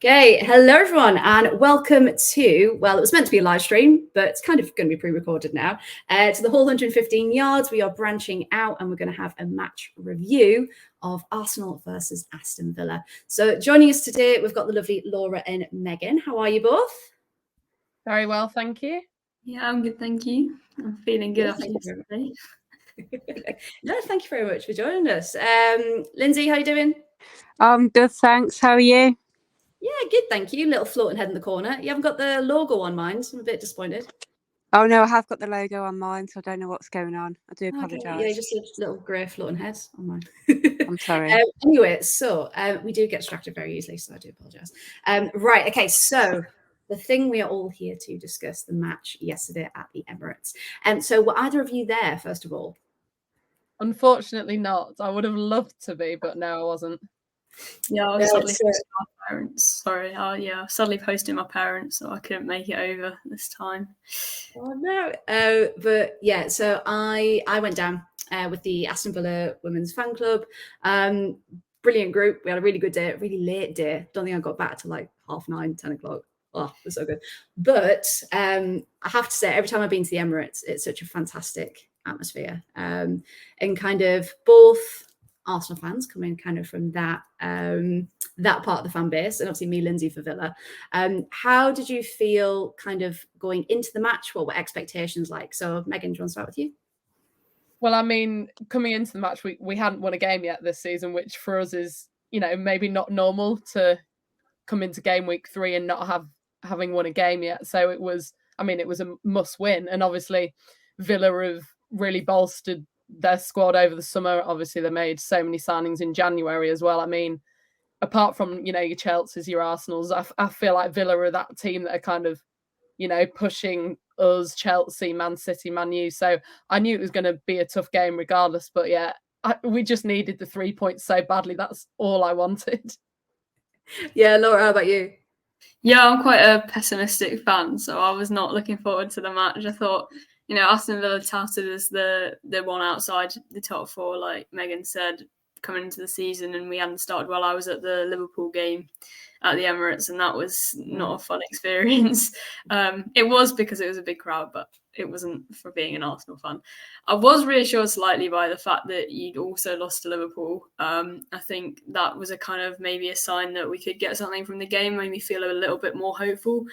Okay, hello everyone, and welcome to, well, it was meant to be a live stream, but it's kind of going to be pre-recorded now, to the whole 115 yards. We are branching out and we're going to have a match review of Arsenal versus Aston Villa. So joining us today, we've got the lovely Laura and Megan. How are you both? Very well, thank you. Yeah, I'm good, thank you. I'm feeling good after yesterday. No, thank you very much for joining us. Lyndsey, how are you doing? I'm good, thanks. How are you? Yeah, good, thank you. Little floating head in the corner. You haven't got the logo on mine, so I'm a bit disappointed. Oh no, I have got the logo on mine, so I don't know what's going on. I do apologise. Okay. Yeah, just a little grey floating head on mine. I'm sorry. Anyway, so we do get distracted very easily, so I do apologise. Right, okay, so the thing we are all here to discuss, the match yesterday at the Emirates. And so were either of you there, first of all? Unfortunately not. I would have loved to be, but no, I wasn't. Yeah, I was sadly hosting my parents. Sorry, sadly hosting my parents, so I couldn't make it over this time. Oh no! But yeah, so I went down with the Aston Villa Women's Fan Club. Brilliant group. We had a really good day, really late day. Don't think I got back till like 9:30, 10 o'clock. Oh, it was so good. But I have to say, every time I've been to the Emirates, it's such a fantastic atmosphere. And kind of both Arsenal fans coming kind of from that that part of the fan base, and obviously me, Lyndsey, for Villa. How did you feel kind of going into the match? What were expectations like? So Megan, do you want to start with you? Well, I mean, coming into the match, we hadn't won a game yet this season, which for us is, maybe not normal to come into game week 3 and not having won a game yet. So it was a must win. And obviously Villa have really bolstered their squad over the summer. Obviously they made so many signings in January as well. I mean, apart from, your Chelseas, your Arsenals, I feel like Villa are that team that are kind of, pushing us, Chelsea, Man City, Man U. So I knew it was going to be a tough game regardless. But yeah, we just needed the 3 points so badly. That's all I wanted. Yeah, Laura, how about you? Yeah, I'm quite a pessimistic fan, so I was not looking forward to the match. I thought, Aston Villa touted as the one outside the top 4, like Megan said, coming into the season, and we hadn't started well. I was at the Liverpool game at the Emirates, and that was not a fun experience. It was because it was a big crowd, but it wasn't for being an Arsenal fan. I was reassured slightly by the fact that you'd also lost to Liverpool. I think that was a kind of maybe a sign that we could get something from the game, made me feel a little bit more hopeful.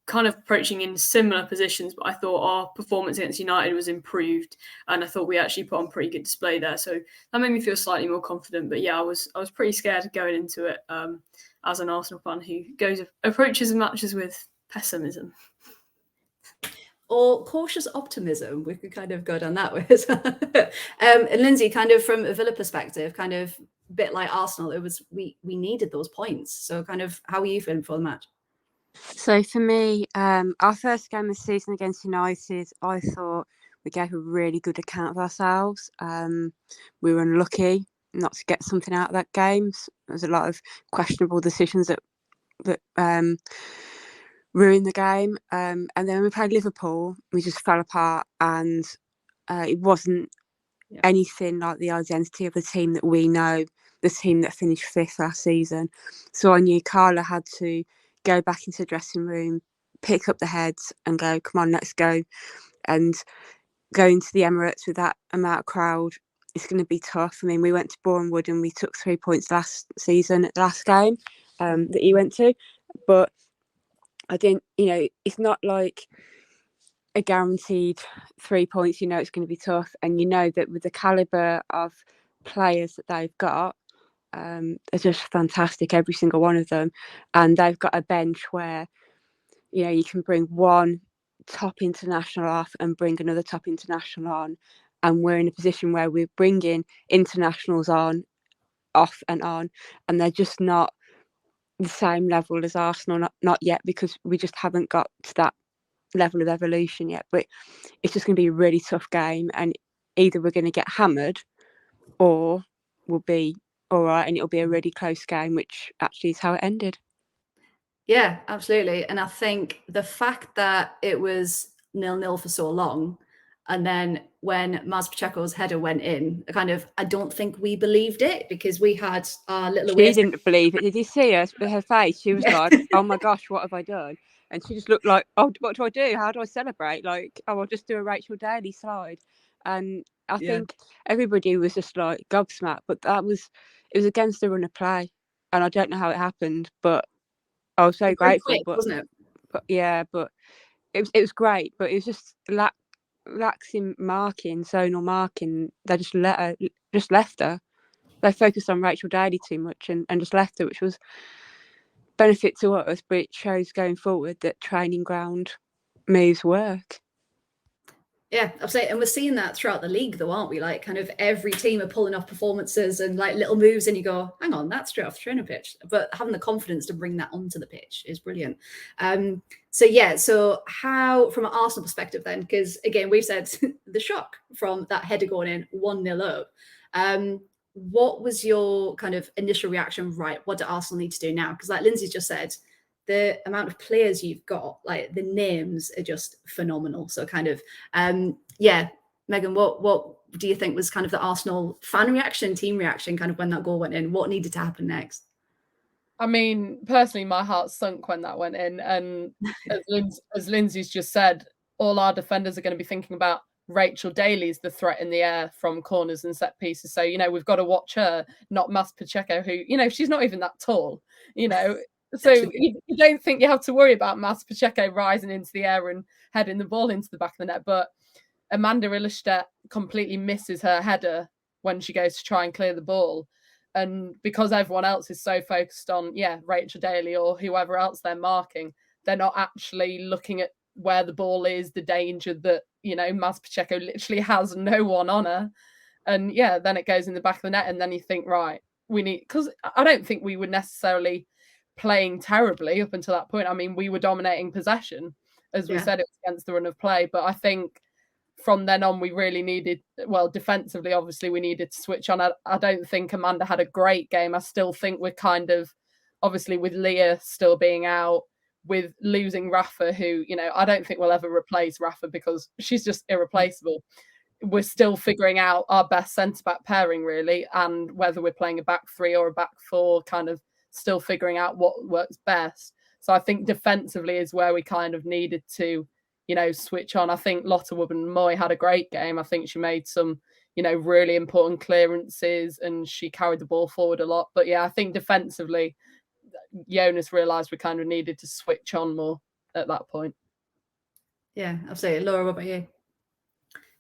Kind of approaching in similar positions, but I thought our performance against United was improved, and I thought we actually put on pretty good display there. So that made me feel slightly more confident. But yeah, I was pretty scared going into it as an Arsenal fan who approaches matches with pessimism. Or cautious optimism, we could kind of go down that way as well. And Lyndsey, kind of from a Villa perspective, kind of a bit like Arsenal, it was we needed those points. So kind of how are you feeling before the match? So for me, our first game of the season against United, I thought we gave a really good account of ourselves. We were unlucky not to get something out of that game. There was a lot of questionable decisions that ruined the game. And then when we played Liverpool, we just fell apart, and it wasn't anything like the identity of the team that we know, the team that finished 5th last season. So I knew Carla had to go back into the dressing room, pick up the heads and go, come on, let's go. And going to the Emirates with that amount of crowd, it's going to be tough. I mean, we went to Bournemouth and we took 3 points last season at the last game that you went to. But I didn't, it's not like a guaranteed 3 points. It's going to be tough. And that with the calibre of players that they've got, are just fantastic, every single one of them. And they've got a bench where, you can bring one top international off and bring another top international on. And we're in a position where we're bringing internationals off and on, and they're just not the same level as Arsenal, not yet, because we just haven't got to that level of evolution yet. But it's just going to be a really tough game, and either we're going to get hammered or we'll be all right, and it'll be a really close game, which actually is how it ended. Yeah, absolutely. And I think the fact that it was 0-0 for so long, And then when Maz Pacheco's header went in, I don't think we believed it, because we had our little She away. didn't believe it. Did you see her face? She was like, "Oh my gosh, what have I done?" And she just looked like, "Oh, what do I do? How do I celebrate? Like, oh, I'll just do a Rachel Daly slide." And I think everybody was just like gobsmacked. But it was against the run of play, and I don't know how it happened, but I was so grateful. Quick, wasn't it? But it was great. But it was just laxing marking, zonal marking. They just left her. They focused on Rachel Daly too much and just left her, which was benefit to us, but it shows going forward that training ground moves work. Yeah, absolutely. And we're seeing that throughout the league, though, aren't we? Like, kind of every team are pulling off performances and like little moves, and you go, hang on, that's straight off the training pitch. But having the confidence to bring that onto the pitch is brilliant. So how, from an Arsenal perspective then, because again, we've said the shock from that header going in 1-0 up. What was your kind of initial reaction? Right, what do Arsenal need to do now? Because like Lyndsey just said, the amount of players you've got, like the names are just phenomenal. So kind of, Megan, what do you think was kind of the Arsenal fan reaction, team reaction, kind of when that goal went in? What needed to happen next? I mean, personally, my heart sunk when that went in. And as Lyndsey's just said, all our defenders are going to be thinking about Rachel Daly's the threat in the air from corners and set pieces. So, we've got to watch her, not Maz Pacheco, who, she's not even that tall, So you don't think you have to worry about Maz Pacheco rising into the air and heading the ball into the back of the net. But Amanda Ilestedt completely misses her header when she goes to try and clear the ball. And because everyone else is so focused on, Rachel Daly or whoever else they're marking, they're not actually looking at where the ball is, the danger that, Maz Pacheco literally has no one on her. And then it goes in the back of the net. And then you think, right, we need, because I don't think we were necessarily playing terribly up until that point. I mean, we were dominating possession, as we said, it was against the run of play. But I think from then on, we really needed, defensively, obviously, we needed to switch on. I don't think Amanda had a great game. I still think we're kind of, obviously, with Leah still being out, with losing Rafa, who, I don't think we'll ever replace Rafa because she's just irreplaceable. We're still figuring out our best centre-back pairing, really, and whether we're playing a back three or a back four, kind of still figuring out what works best. So I think defensively is where we kind of needed to, switch on. I think Lotte Woodman-Moy had a great game. I think she made some, really important clearances and she carried the ball forward a lot. But I think defensively, Jonas realised we kind of needed to switch on more at that point. Yeah, absolutely. Laura, what about you?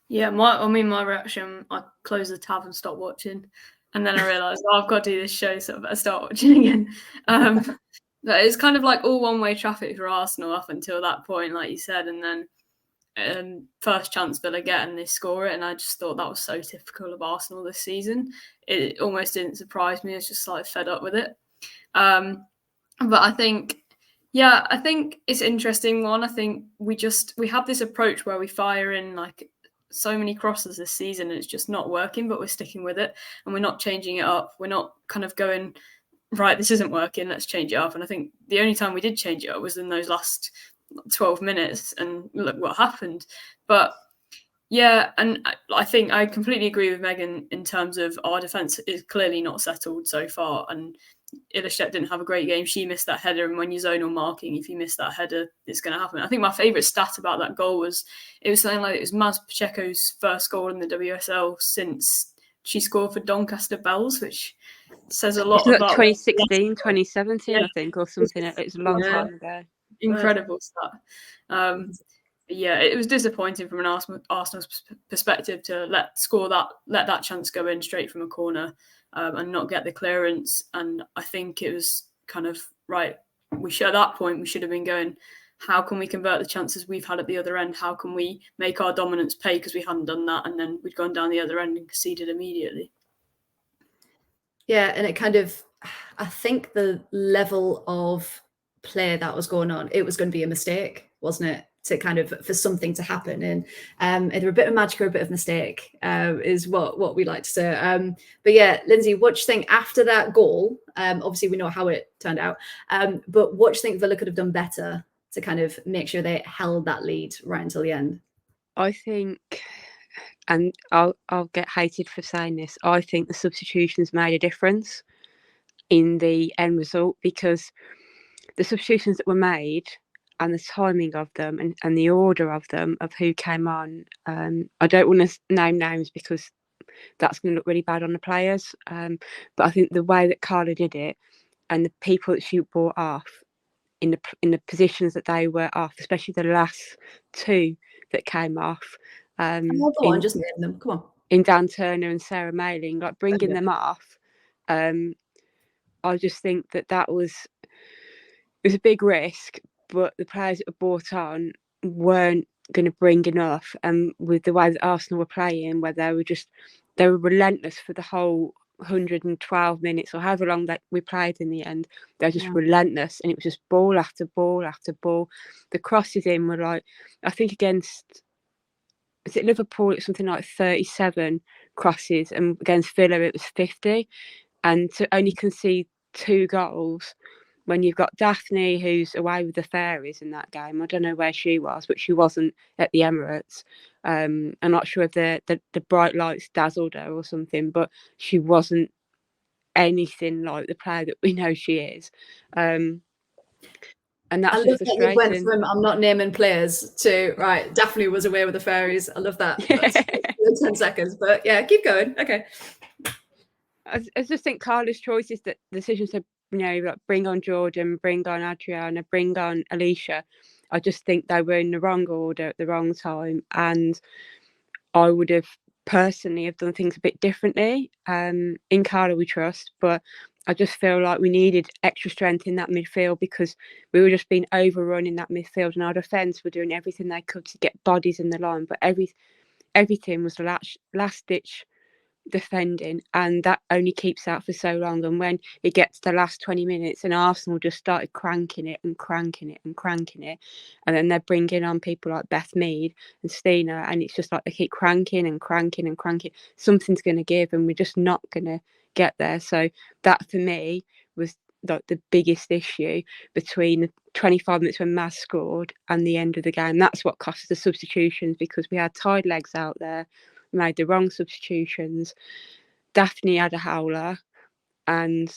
Yeah, my reaction, I closed the tab and stopped watching. And then I realised, I've got to do this show, so I better start watching again. But it's kind of like all one-way traffic for Arsenal up until that point, like you said. And then first chance Villa get and they score it. And I just thought that was so typical of Arsenal this season. It almost didn't surprise me. I was just like fed up with it. But I think it's an interesting one. I think we have this approach where we fire in like so many crosses this season and it's just not working, but we're sticking with it and we're not changing it up. We're not kind of going, right, this isn't working, let's change it up. And I think the only time we did change it up was in those last 12 minutes and look what happened. But and I think I completely agree with Megan in terms of our defence is clearly not settled so far. And Ilestedt didn't have a great game. She missed that header. And when you're zonal marking, if you miss that header, it's going to happen. I think my favourite stat about that goal was something like it was Maz Pacheco's first goal in the WSL since she scored for Doncaster Bells, which says a lot about 2016, 2017, I think, or something. It's a long time ago. Incredible stat. It was disappointing from an Arsenal's perspective to let that chance go in straight from a corner. And not get the clearance. And I think it was kind of right. At that point, we should have been going, how can we convert the chances we've had at the other end? How can we make our dominance pay? Because we hadn't done that. And then we'd gone down the other end and conceded immediately. Yeah. And it kind of, I think the level of play that was going on, it was going to be a mistake, wasn't it? To kind of for something to happen, and either a bit of magic or a bit of mistake is what we like to say. But Lyndsey, what do you think after that goal? Obviously, we know how it turned out, but what do you think Villa could have done better to kind of make sure they held that lead right until the end? I think, and I'll get hated for saying this, I think the substitutions made a difference in the end result, because the substitutions that were made and the timing of them and the order of them, of who came on, I don't want to name names because that's going to look really bad on the players, but I think the way that Carla did it and the people that she brought off in the positions that they were off, especially the last two that came off, Oh, go on, just name them. Come on. in Dan Turner and Sarah Mailing, like bringing them off, I just think that was a big risk, but the players that were brought on weren't going to bring enough. And with the way that Arsenal were playing, where they were relentless for the whole 112 minutes or however long that we played in the end, they were just relentless, and it was just ball after ball after ball. The crosses in were like, I think against, is it Liverpool, it's something like 37 crosses, and against Villa it was 50. And to only concede 2 goals when you've got Daphne, who's away with the fairies in that game. I don't know where she was, but she wasn't at the Emirates. I'm not sure if the bright lights dazzled her or something, but she wasn't anything like the player that we know she is. And that's I love that you went from I'm not naming players to right, Daphne was away with the fairies. I love that. That's 10 seconds, but yeah, keep going. Okay. I just think Carla's choices, that decisions to, like bring on Jordan, bring on Adriana, bring on Alicia, I just think they were in the wrong order at the wrong time, and I would have personally have done things a bit differently. In Carla we trust, but I just feel like we needed extra strength in that midfield, because we were just being overrun in that midfield, and our defence were doing everything they could to get bodies in the line, but everything was last ditch defending, and that only keeps out for so long. And when it gets to the last 20 minutes and Arsenal just started cranking it and cranking it and cranking it, and then they're bringing on people like Beth Mead and Stina, and it's just like they keep cranking and cranking and cranking, something's going to give, and we're just not going to get there. So that for me was like the biggest issue between the 25 minutes when Maz scored and the end of the game. That's what cost us the substitutions, because we had tired legs out there, made the wrong substitutions. Daphne had a howler, and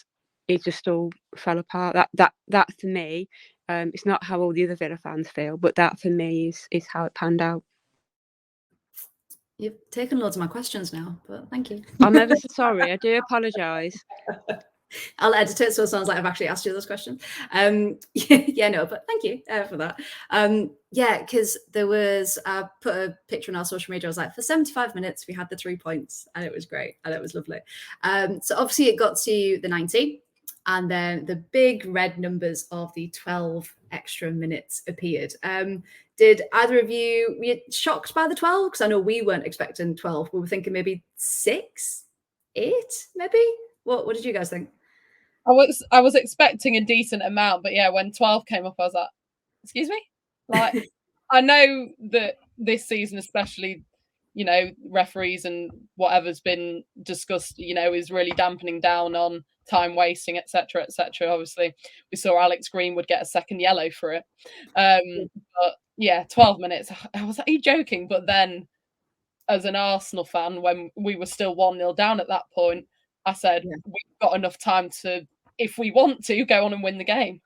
it just all fell apart. That for me, it's not how all the other Villa fans feel, but that for me is how it panned out. You've taken loads of my questions now, but thank you. I'm ever so sorry. I do apologise. I'll edit it so it sounds like I've actually asked you those questions. Yeah, no, but thank you for that. Yeah, because there was, I put a picture on our social media. I was like, for 75 minutes, we had the 3 points, and it was great, and it was lovely. So obviously it got to the 90, and then the big red numbers of the 12 extra minutes appeared. Did either of you, were you shocked by the 12? Because I know we weren't expecting 12. We were thinking maybe 6, 8, maybe. What did you guys think? I was expecting a decent amount, but yeah, when 12 came up, I was like, excuse me? Like, I know that this season, especially, referees and whatever's been discussed, is really dampening down on time wasting, etc., etc. Obviously, we saw Alex Greenwood get a second yellow for it. But yeah, 12 minutes. I was like, are you joking? But then, as an Arsenal fan, when we were still 1-0 down at that point, I said, we've got enough time to, if we want to, go on and win the game.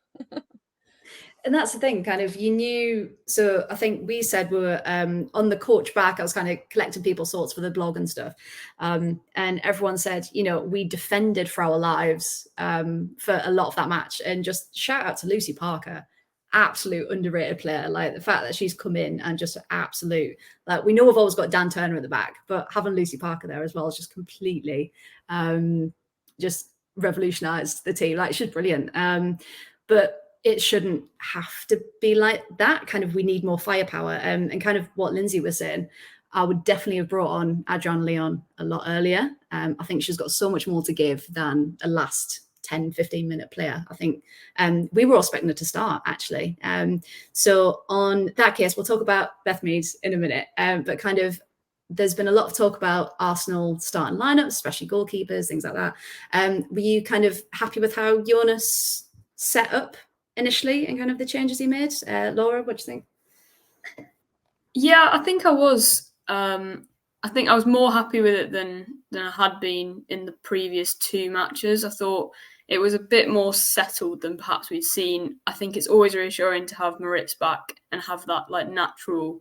And that's the thing, kind of, you knew. So I think we said we were on the coach back. I was kind of collecting people's thoughts for the blog and stuff. And everyone said, we defended for our lives for a lot of that match. And just shout out to Lucy Parker, absolute underrated player. Like the fact that she's come in and just absolute, like we know we've always got Dan Turner at the back, but having Lucy Parker there as well is just completely just revolutionized the team. Like she's brilliant. But it shouldn't have to be like that. Kind of, we need more firepower. And kind of what Lyndsey was saying, I would definitely have brought on Adriana Leon a lot earlier. I think she's got so much more to give than a last 10, 15-minute player. I think we were all expecting her to start, actually. So on that case, we'll talk about Beth Mead in a minute. But kind of, there's been a lot of talk about Arsenal starting lineups, especially goalkeepers, things like that. Were you kind of happy with how Jonas set up initially and kind of the changes he made? Laura, what do you think? Yeah, I think I was. I think I was more happy with it than I had been in the previous 2 matches. I thought it was a bit more settled than perhaps we'd seen. I think it's always reassuring to have Moritz back and have that like natural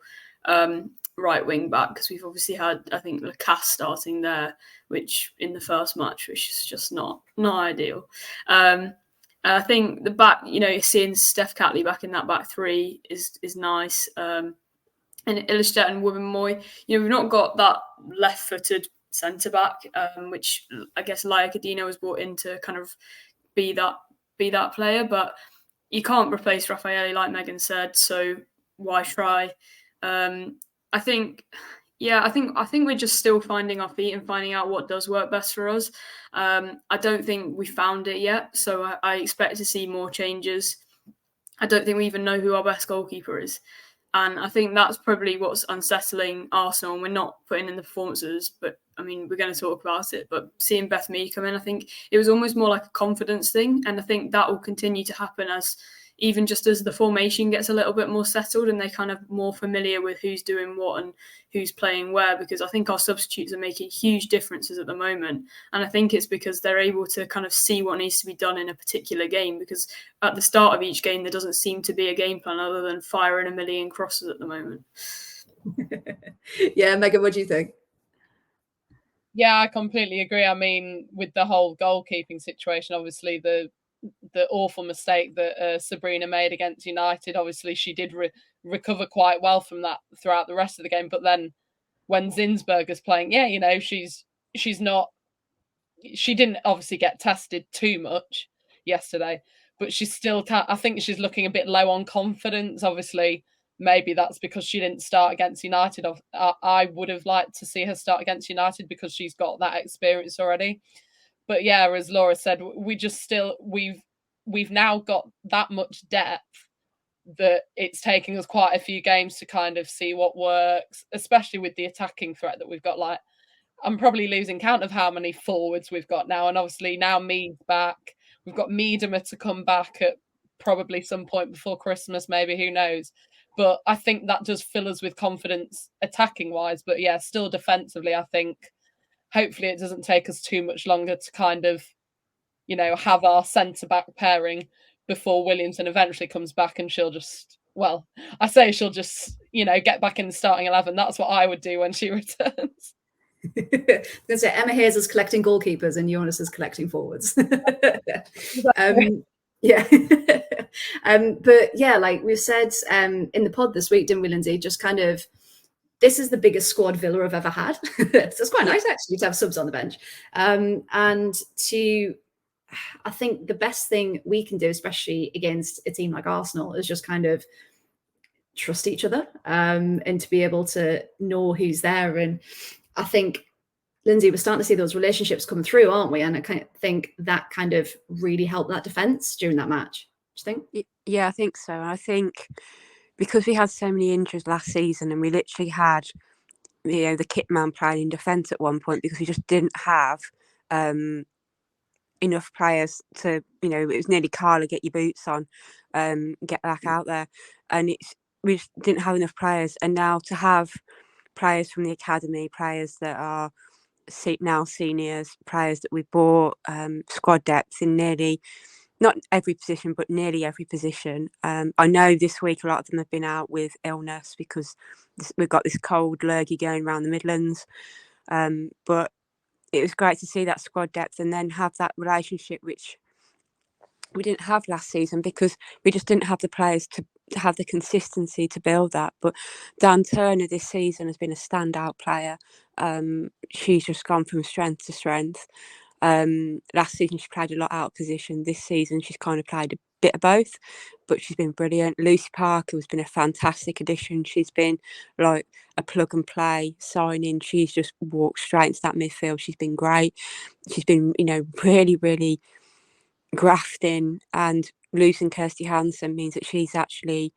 right wing back, because we've obviously had, I think, Lacasse starting there, which in the first match, which is just not ideal. I think the back, seeing Steph Catley back in that back three is nice. And Illistedt and Wubben-Moy, we've not got that left-footed centre back, which I guess Laia Cadino was brought in to kind of be that player, but you can't replace Raffaele, like Megan said. So why try? I think we're just still finding our feet and finding out what does work best for us. I don't think we found it yet, so I expect to see more changes. I don't think we even know who our best goalkeeper is. And I think that's probably what's unsettling Arsenal. And we're not putting in the performances, but I mean, we're going to talk about it. But seeing Beth Mead come in, I think it was almost more like a confidence thing. And I think that will continue to happen as the formation gets a little bit more settled and they're kind of more familiar with who's doing what and who's playing where, because I think our substitutes are making huge differences at the moment. And I think it's because they're able to kind of see what needs to be done in a particular game, because at the start of each game, there doesn't seem to be a game plan other than firing a million crosses at the moment. Yeah, Megan, what do you think? Yeah, I completely agree. I mean, with the whole goalkeeping situation, obviously the awful mistake that Sabrina made against United, obviously she did recover quite well from that throughout the rest of the game. But then when Zinsberger's playing, she didn't obviously get tested too much yesterday, but she still can't. I think she's looking a bit low on confidence. Obviously, maybe that's because she didn't start against United. I would have liked to see her start against United because she's got that experience already. But yeah, as Laura said, we've now got that much depth that it's taking us quite a few games to kind of see what works, especially with the attacking threat that we've got. Like, I'm probably losing count of how many forwards we've got now, and obviously now Mead's back. We've got Miedema to come back at probably some point before Christmas, maybe, who knows. But I think that does fill us with confidence attacking wise. But yeah, still defensively, I think hopefully it doesn't take us too much longer to kind of, have our centre-back pairing before Williamson eventually comes back, and she'll just get back in the starting 11. That's what I would do when she returns. So Emma Hayes is collecting goalkeepers and Jonas is collecting forwards. Yeah. But yeah, like we've said in the pod this week, didn't we, Lyndsey? Just kind of, this is the biggest squad Villa have ever had. So it's quite nice actually to have subs on the bench. And I think the best thing we can do, especially against a team like Arsenal, is just kind of trust each other and to be able to know who's there. And I think, Lyndsey, we're starting to see those relationships come through, aren't we? And I kind of think that kind of really helped that defence during that match. Do you think? Yeah, I think so. I think because we had so many injuries last season and we literally had, the kit man playing in defence at one point because we just didn't have enough players to, it was nearly Carla, get your boots on, get back out there. And we just didn't have enough players. And now to have players from the academy, players that are now seniors, players that we bought, squad depth in nearly, not every position, but nearly every position. I know this week a lot of them have been out with illness because we've got this cold lurgy going around the Midlands. But it was great to see that squad depth and then have that relationship, which we didn't have last season because we just didn't have the players to have the consistency to build that. But Dan Turner this season has been a standout player. She's just gone from strength to strength. Last season she played a lot out of position. This season she's kind of played a bit of both, but she's been brilliant. Lucy Parker has been a fantastic addition. She's been like a plug and play signing. She's just walked straight into that midfield. She's been great. She's been, really, really grafting, and losing Kirsty Hansen means that she's actually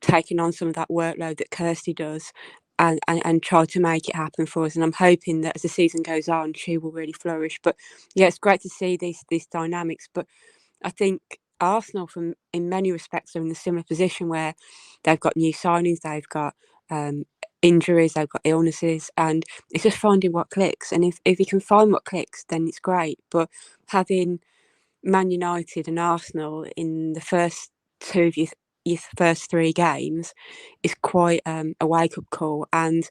taking on some of that workload that Kirsty does and try to make it happen for us. And I'm hoping that as the season goes on, she will really flourish. But yeah, it's great to see these dynamics. But I think Arsenal, in many respects, are in a similar position where they've got new signings, they've got injuries, they've got illnesses, and it's just finding what clicks. And if you can find what clicks, then it's great. But having Man United and Arsenal in the first two of your first three games is quite a wake-up call. And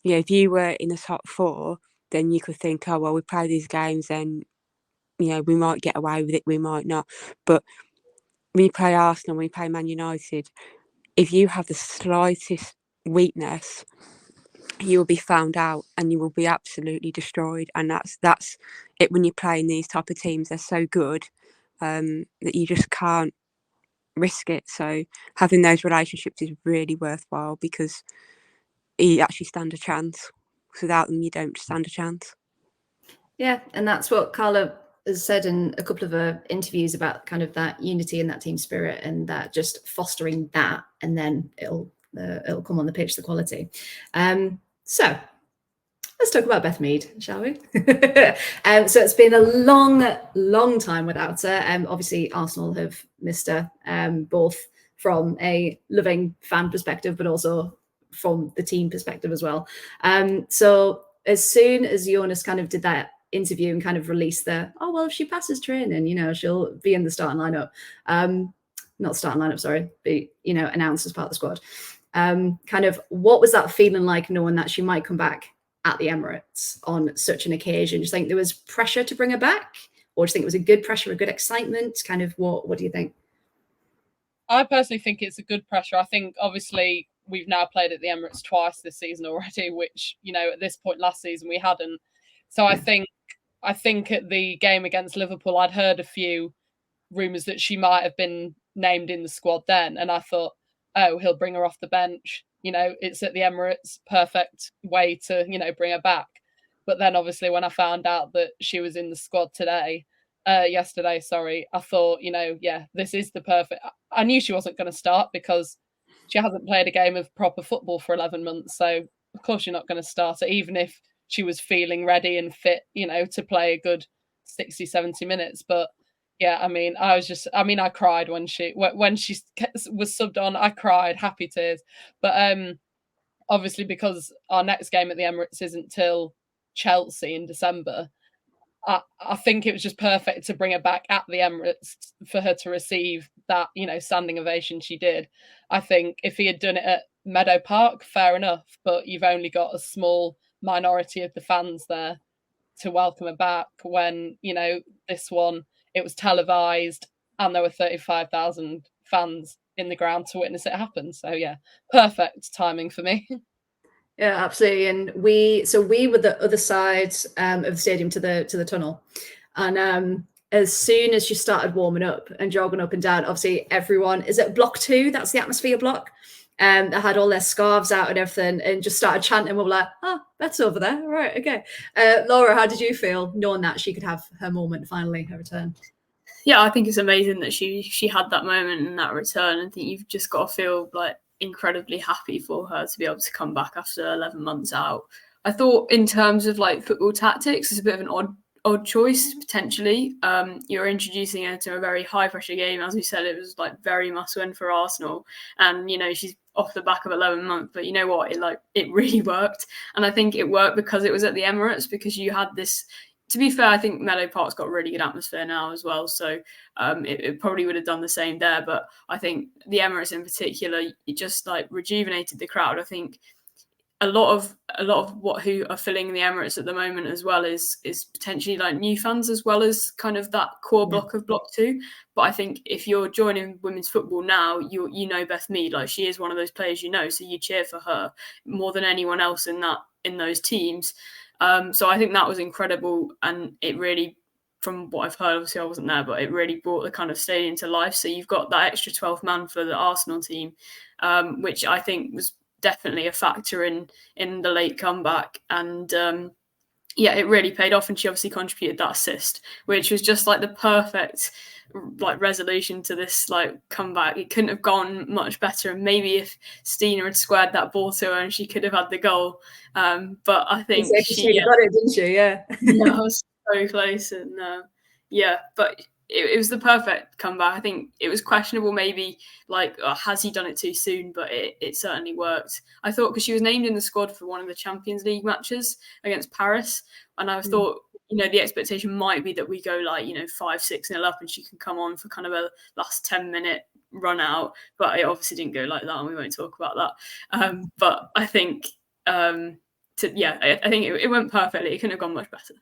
if you were in the top four, then you could think, oh well, we play these games, then we might get away with it, we might not. But when you play Arsenal, when you play Man United, if you have the slightest weakness, you will be found out and you will be absolutely destroyed. And that's it. When you're playing these type of teams, they're so good that you just can't risk it. So having those relationships is really worthwhile, because you actually stand a chance. Without them, you don't stand a chance. Yeah, and that's what Carla has said in a couple of her interviews about kind of that unity and that team spirit, and that just fostering that, and then it'll come on the pitch, the quality. So let's talk about Beth Mead, shall we? So it's been a long time without her. Obviously, Arsenal have missed her, both from a loving fan perspective, but also from the team perspective as well. So as soon as Jonas kind of did that interview and kind of released if she passes training, she'll be in the starting lineup. Not starting lineup, sorry, but announced as part of the squad. Kind of what was that feeling like, knowing that she might come back at the Emirates on such an occasion? Do you think there was pressure to bring her back, or do you think it was a good pressure, a good excitement? Kind of what do you think? I personally think it's a good pressure. I think obviously we've now played at the Emirates twice this season already, which at this point last season we hadn't. So I think at the game against Liverpool, I'd heard a few rumours that she might have been named in the squad then, and I thought, oh, he'll bring her off the bench. It's at the Emirates, perfect way to, bring her back. But then obviously when I found out that she was in the squad yesterday, I thought, this is the perfect. I knew she wasn't going to start because she hasn't played a game of proper football for 11 months. So of course you're not going to start her, even if she was feeling ready and fit, to play a good 60, 70 minutes. But yeah, I cried when she was subbed on. I cried, happy tears. But obviously because our next game at the Emirates isn't till Chelsea in December, I think it was just perfect to bring her back at the Emirates for her to receive that, standing ovation she did. I think if he had done it at Meadow Park, fair enough, but you've only got a small minority of the fans there to welcome her back, when, this one, it was televised and there were 35,000 fans in the ground to witness it happen. So yeah, perfect timing for me. Yeah, absolutely. And we were the other side of the stadium to the tunnel, and as soon as she started warming up and jogging up and down, obviously everyone is at block 2. That's the atmosphere block. They had all their scarves out and everything, and just started chanting. We were like, "Oh, that's over there, all right, okay." Laura, how did you feel knowing that she could have her moment finally, her return? Yeah, I think it's amazing that she had that moment and that return. I think you've just got to feel like incredibly happy for her to be able to come back after 11 months out. I thought in terms of like football tactics, it's a bit of an odd choice potentially. You're introducing her to a very high pressure game. As we said, it was like very must win for Arsenal, and she's off the back of 11 months, but you know what, it really worked. And I think it worked because it was at the Emirates, because you had this. To be fair, I think Meadow Park's got a really good atmosphere now as well, so it probably would have done the same there. But I think the Emirates in particular, it just like rejuvenated the crowd. I think a lot of who are filling the Emirates at the moment as well is potentially like new fans as well as kind of that core block of block 2. But I think if you're joining women's football now, you know Beth Mead, like she is one of those players, so you cheer for her more than anyone else in those teams. So I think that was incredible, and it really, from what I've heard, obviously I wasn't there, but it really brought the kind of stadium to life. So you've got that extra 12 man for the Arsenal team, which I think was definitely a factor in the late comeback. And it really paid off, and she obviously contributed that assist, which was just like the perfect like resolution to this like comeback. It couldn't have gone much better, and maybe if Stina had squared that ball to her and she could have had the goal, but I think she got it, didn't she? Yeah. I was so close, and but it was the perfect comeback. I think it was questionable, maybe like, has he done it too soon? But it certainly worked. I thought, because she was named in the squad for one of the Champions League matches against Paris, and I thought, the expectation might be that we go 5-6-0 up and she can come on for kind of a last 10-minute run out. But it obviously didn't go like that, and we won't talk about that. But I think, I think it went perfectly. It couldn't have gone much better.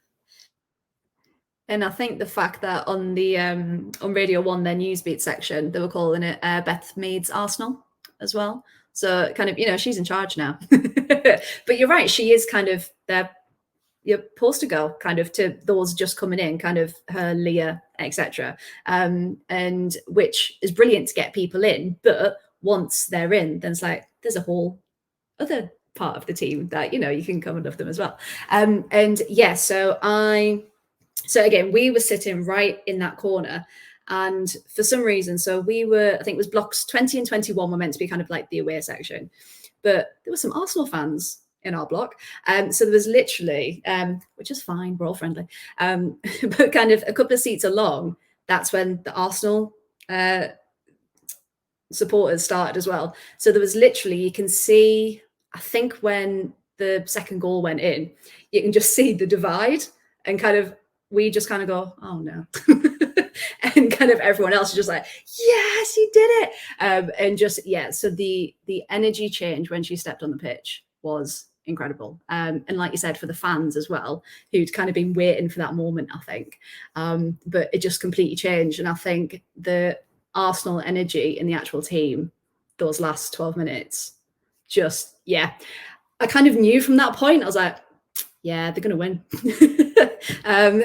And I think the fact that on the on Radio 1, their Newsbeat section, they were calling it Beth Mead's Arsenal as well. So kind of, she's in charge now. But you're right, she is kind of your poster girl, kind of, to those just coming in, kind of her, Leah, etc. And which is brilliant to get people in. But once they're in, then it's like there's a whole other part of the team that, you can come and love them as well. So again, we were sitting right in that corner, and for some reason, so we were, I think it was blocks 20 and 21 were meant to be kind of like the away section, but there were some Arsenal fans in our block. So there was literally, which is fine, we're all friendly, but kind of a couple of seats along, that's when the Arsenal supporters started as well. So there was literally, you can see, I think when the second goal went in, you can just see the divide, and kind of, we just kind of go, oh no. And kind of everyone else is just like, yes, you did it. And just, so the energy change when she stepped on the pitch was incredible. And like you said, for the fans as well, who'd kind of been waiting for that moment, I think. But it just completely changed. And I think the Arsenal energy in the actual team, those last 12 minutes, just, I kind of knew from that point, I was like, yeah, they're going to win.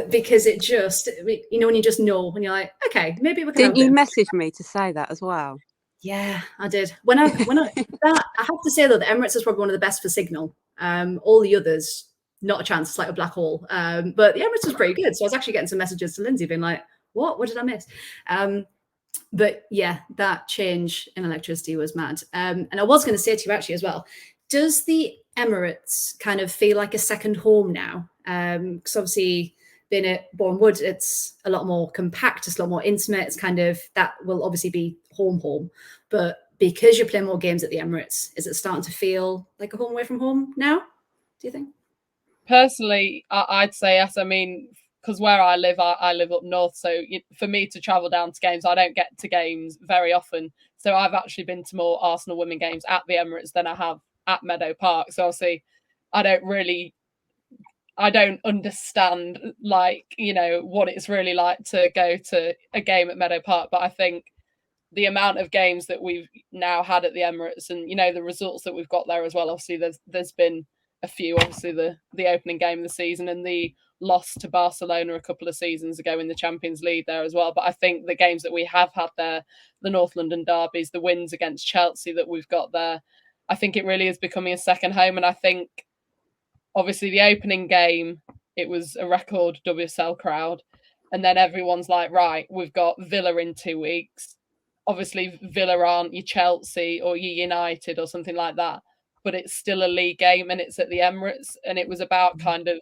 Because it just, when you just know, when you're like, okay, maybe we can. Didn't you message me to say that as well? Yeah, I did. I have to say though, the Emirates is probably one of the best for signal. All the others, not a chance. It's like a black hole. But the Emirates was pretty good. So I was actually getting some messages to Lyndsey being like, what did I miss? But yeah, that change in electricity was mad. And I was going to say to you actually as well, does the Emirates kind of feel like a second home now? Because obviously being at Bournemouth, it's a lot more compact, it's a lot more intimate. It's kind of, that will obviously be home. But because you're playing more games at the Emirates, is it starting to feel like a home away from home now, do you think? Personally, I'd say yes. I mean, because where I live up north. So for me to travel down to games, I don't get to games very often. So I've actually been to more Arsenal women games at the Emirates than I have at Meadow Park. So obviously I don't understand what it's really like to go to a game at Meadow Park. But I think the amount of games that we've now had at the Emirates, and the results that we've got there as well. Obviously there's been a few, obviously the opening game of the season and the loss to Barcelona a couple of seasons ago in the Champions League there as well. But I think the games that we have had there, the North London derbies, the wins against Chelsea that we've got there, I think it really is becoming a second home. And I think obviously the opening game, it was a record WSL crowd. And then everyone's like, right, we've got Villa in 2 weeks. Obviously Villa aren't your Chelsea or your United or something like that, but it's still a league game and it's at the Emirates. And it was about kind of,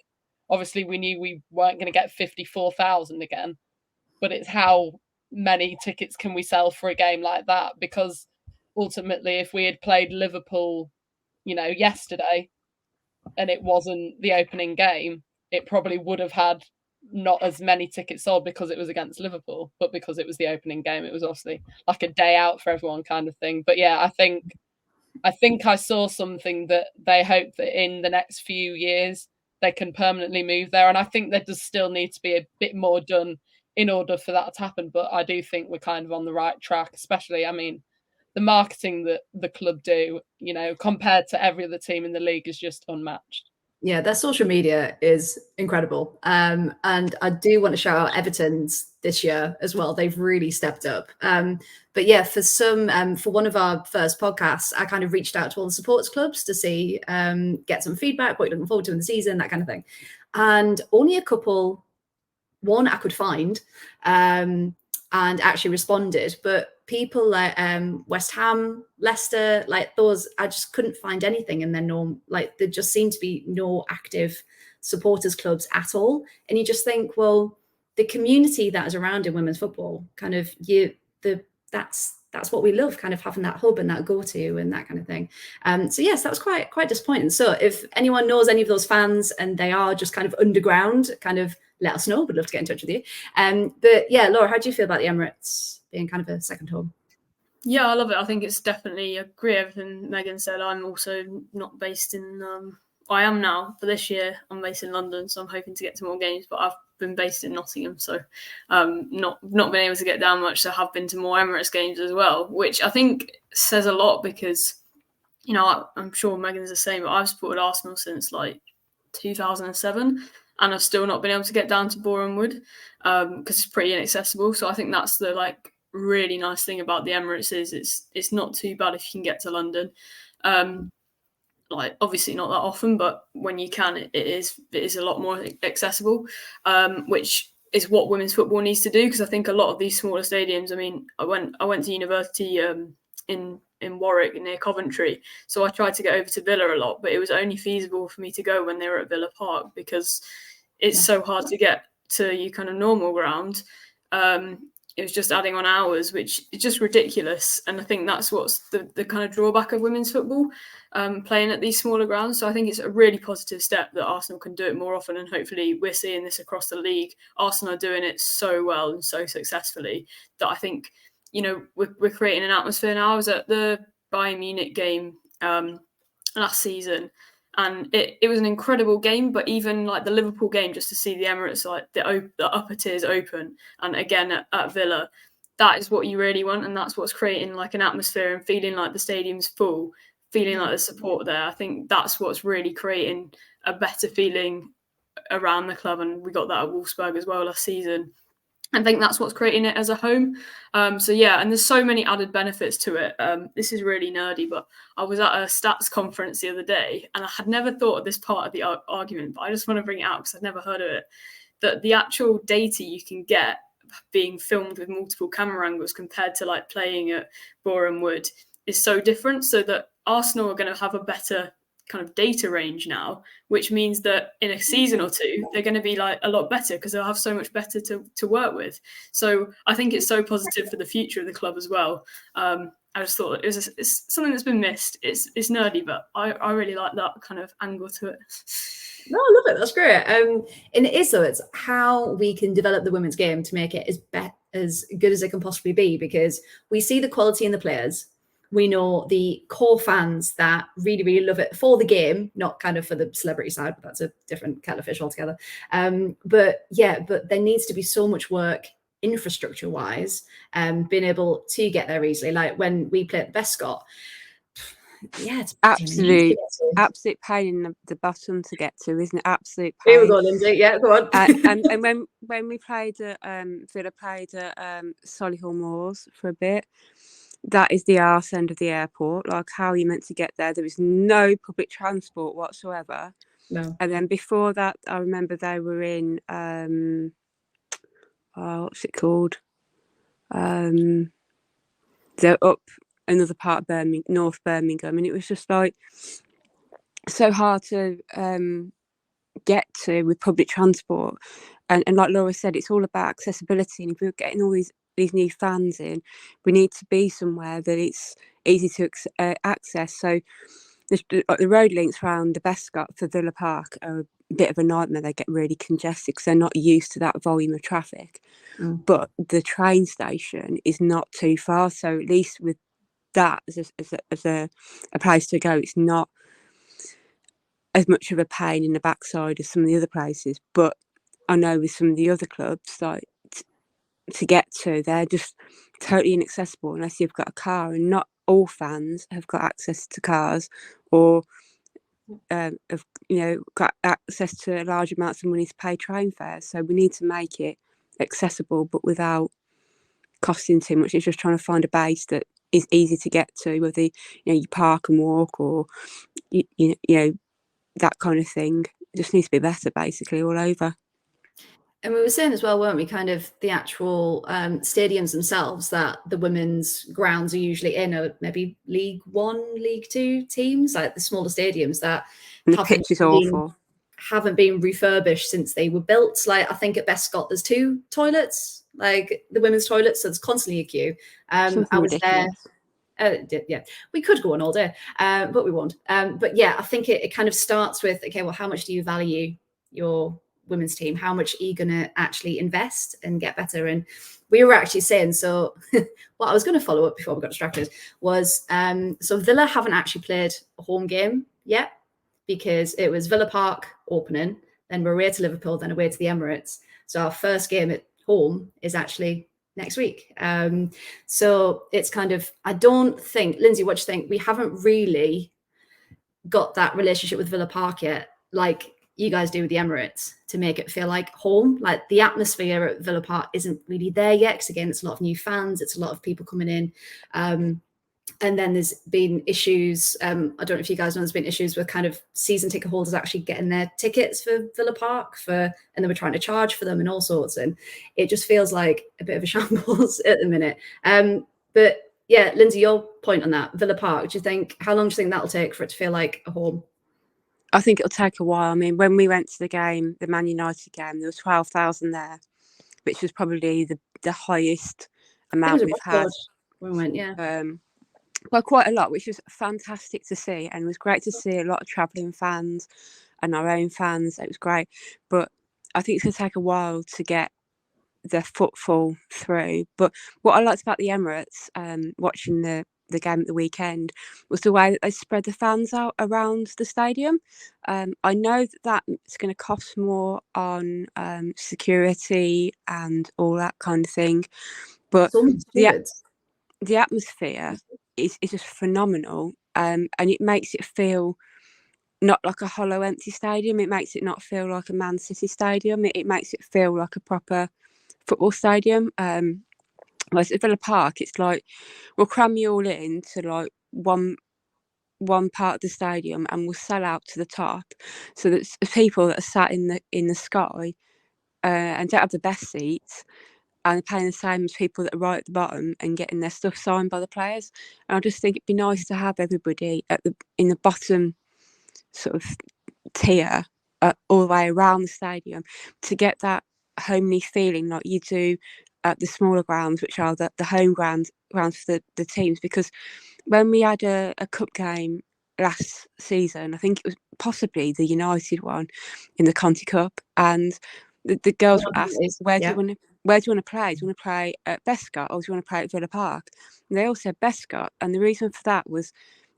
obviously we knew we weren't going to get 54,000 again, but it's how many tickets can we sell for a game like that? Because ultimately, if we had played Liverpool, yesterday, and it wasn't the opening game, it probably would have had not as many tickets sold because it was against Liverpool, but because it was the opening game, it was obviously like a day out for everyone kind of thing. But yeah, I think I saw something that they hope that in the next few years they can permanently move there. And I think there does still need to be a bit more done in order for that to happen. But I do think we're kind of on the right track, especially, the marketing that the club do, compared to every other team in the league is just unmatched. Yeah, their social media is incredible. And I do want to shout out Everton's this year as well. They've really stepped up. But yeah, for one of our first podcasts, I kind of reached out to all the supporters clubs to see, get some feedback, what you're looking forward to in the season, that kind of thing. And only a couple, one I could find, and actually responded. But people like West Ham, Leicester, like those, I just couldn't find anything in their norm. Like there just seemed to be no active supporters clubs at all. And you just think, well, the community that is around in women's football, kind of that's what we love, kind of having that hub and that go-to and that kind of thing. So yes, that was quite disappointing. So if anyone knows any of those fans and they are just kind of underground, kind of let us know. We'd love to get in touch with you. But yeah, Laura, how do you feel about the Emirates being kind of a second home? Yeah, I love it. I think it's definitely, I agree with everything Megan said. I'm also not based in, I am now for this year. I'm based in London, so I'm hoping to get to more games, but I've been based in Nottingham, so not been able to get down much. So I have been to more Emirates games as well, which I think says a lot because, you know, I'm sure Megan's the same, but I've supported Arsenal since like 2007, and I've still not been able to get down to Boreham Wood because it's pretty inaccessible. So I think that's the like really nice thing about the Emirates is it's not too bad if you can get to London. Like obviously not that often, but when you can, it is a lot more accessible, which is what women's football needs to do. Because I think a lot of these smaller stadiums. I mean, I went to university in Warwick near Coventry, so I tried to get over to Villa a lot, but it was only feasible for me to go when they were at Villa Park because it's so hard to get to your kind of normal ground. It was just adding on hours, which is just ridiculous. And I think that's what's the kind of drawback of women's football, playing at these smaller grounds. So I think it's a really positive step that Arsenal can do it more often. And hopefully we're seeing this across the league. Arsenal are doing it so well and so successfully that I think, you know, we're creating an atmosphere now. I was at the Bayern Munich game last season, and it was an incredible game, but even like the Liverpool game, just to see the Emirates, like the upper tiers open, and again at Villa, that is what you really want, and that's what's creating like an atmosphere and feeling like the stadium's full, feeling like the support there. I think that's what's really creating a better feeling around the club, and we got that at Wolfsburg as well last season. I think that's what's creating it as a home. So yeah, and there's so many added benefits to it. This is really nerdy, but I was at a stats conference the other day, and I had never thought of this part of the argument, but I just want to bring it out because I've never heard of it. That the actual data you can get being filmed with multiple camera angles compared to like playing at Boreham Wood is so different. So that Arsenal are going to have a better kind of data range now, which means that in a season or two they're going to be like a lot better because they'll have so much better to work with. So I think it's so positive for the future of the club as well. I just thought it's something that's been missed. It's nerdy, but I really like that kind of angle to it. No, I love it. That's great. And it is so. It's how we can develop the women's game to make it as good as it can possibly be, because we see the quality in the players. We know the core fans that really, really love it for the game, not kind of for the celebrity side, but that's a different kettle of fish altogether. But there needs to be so much work infrastructure-wise, being able to get there easily. Like when we play at Bescott, it's absolute pain in the bottom to get to, isn't it? Absolute pain. Here we go, Lyndsey. Yeah, go on. and when we played at Villa played at Solihull Moors for a bit, that is the arse end of the airport. Like, how are you meant to get there? There is no public transport whatsoever. No. And then before that, I remember they were in what's it called? They're up another part of Birmingham, North Birmingham, and it was just like so hard to get to with public transport. And like Laura said, it's all about accessibility. And if we're getting all these new fans in, we need to be somewhere that it's easy to access. So the road links around the Bescott for Villa Park are a bit of a nightmare. They get really congested because they're not used to that volume of traffic. But the train station is not too far, so at least with that as a place to go, it's not as much of a pain in the backside as some of the other places. But I know with some of the other clubs, like to get to, they're just totally inaccessible unless you've got a car, and not all fans have got access to cars or have got access to large amounts of money to pay train fares. So we need to make it accessible but without costing too much. It's just trying to find a base that is easy to get to, whether you park and walk or you know that kind of thing. It just needs to be better basically all over. And we were saying as well, weren't we, kind of the actual stadiums themselves that the women's grounds are usually in are maybe League One, League Two teams, like the smaller stadiums that and the pitch is awful. haven't been refurbished since they were built. Like I think at Beth Scott there's 2 toilets, like the women's toilets, so there's constantly a queue. Something I was ridiculous. there. Yeah, we could go on all day, but we won't. But yeah, I think it kind of starts with, okay, well, how much do you value your women's team? How much are you going to actually invest and get better? And we were actually saying, so what I was going to follow up before we got distracted was, so Villa haven't actually played a home game yet, because it was Villa Park opening, then we're away to Liverpool, then away to the Emirates. So our first game at home is actually next week. So it's kind of, I don't think, Lyndsey, what do you think? We haven't really got that relationship with Villa Park yet, like you guys do with the Emirates, to make it feel like home. Like the atmosphere at Villa Park isn't really there yet, because again, it's a lot of new fans, it's a lot of people coming in. And then there's been issues, I don't know if you guys know, there's been issues with kind of season ticket holders actually getting their tickets for Villa Park, and they were trying to charge for them and all sorts. And it just feels like a bit of a shambles at the minute. But yeah, Lyndsey, your point on that, Villa Park, how long do you think that'll take for it to feel like a home? I think it'll take a while. I mean, when we went to the game, the Man United game, there was 12,000 there, which was probably the highest amount we've had. When we went, yeah. By quite a lot, which was fantastic to see, and it was great to see a lot of travelling fans and our own fans. It was great, but I think it's going to take a while to get the footfall through. But what I liked about the Emirates, watching the game at the weekend, was the way that they spread the fans out around the stadium. I know that it's going to cost more on security and all that kind of thing, but the atmosphere is just phenomenal, and it makes it feel not like a hollow empty stadium. It makes it not feel like a Man City stadium. It makes it feel like a proper football stadium. Whereas at Villa Park, it's like we'll cram you all into like one part of the stadium, and we'll sell out to the top, so that people that are sat in the sky and don't have the best seats, and paying the same as people that are right at the bottom and getting their stuff signed by the players. And I just think it'd be nice to have everybody in the bottom sort of tier all the way around the stadium, to get that homely feeling like you do at the smaller grounds, which are the home grounds for the teams. Because when we had a cup game last season, I think it was possibly the United one in the Conti Cup, and the girls were asked, where do you want to play? Do you want to play at Bescott, or do you want to play at Villa Park? And they all said Bescott, and the reason for that was